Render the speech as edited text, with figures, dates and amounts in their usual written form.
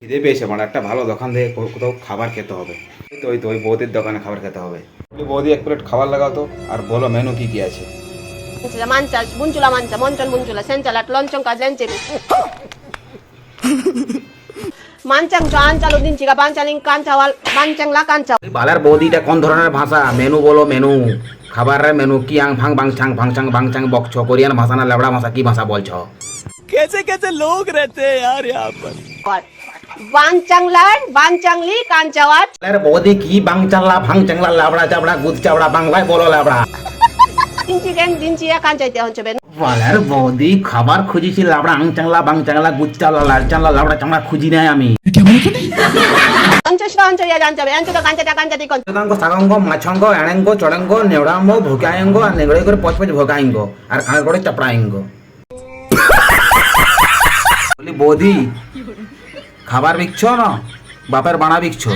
খিদে পেয়েছে মানে একটা ভালো দোকান থেকে কোথাও খাবার খেতে হবে। ওই বৌদির দোকানে খাবার খেতে হবে। বৌদি এক প্লেট খাবার লাগাও তো, আর বলো মেনু কি কি আছে। mancha, buncula mancha, monchon buncula, senchalat, lonchon ka lenche. Mancang chancalo din chica panchaling kancawal, mancang la kancha. বালার বৌদিটা কোন ধরনের ভাষা? মেনু বলো মেনু, খাবারের মেনু কি আং ফাং বাংচাং বকছো? কোরিয়ান ভাষা না লেবড়া ভাষা, কি ভাষা বলছো? कैसे कैसे लोग रहते हैं यार यहाँ पर। Bancang lan, bancang li kancawat. বালার বৌদি কি বাংচাংলা ভাংচাংলা লাবড়া চাবড়া গুদ চাবড়া বাংলায় বলো লাবড়া। din chia kancay honcho ben. বালার বৌদি খাবার খুঁজিছি লাবড়া আংচাংলা বাংচাংলা গুদ চাবড়া লাল চাংলা লাবড়া চামড়া খুঁজি নাই আমি। Honcho ya jancha ben, honcho to kancha dikon. সুতরাং সাগঙ্গ মাছঙ্গ এড়েঙ্গ চড়ঙ্গ নেওড়াঙ্গ ভোকায়ঙ্গ আর নেগড়ে করে পচপচ ভোকায়ঙ্গ আর কাঁড় করে চাপড়ায়ঙ্গ। বলি বৌদি খাবার বিকছো না বাপের বানা বিকছো?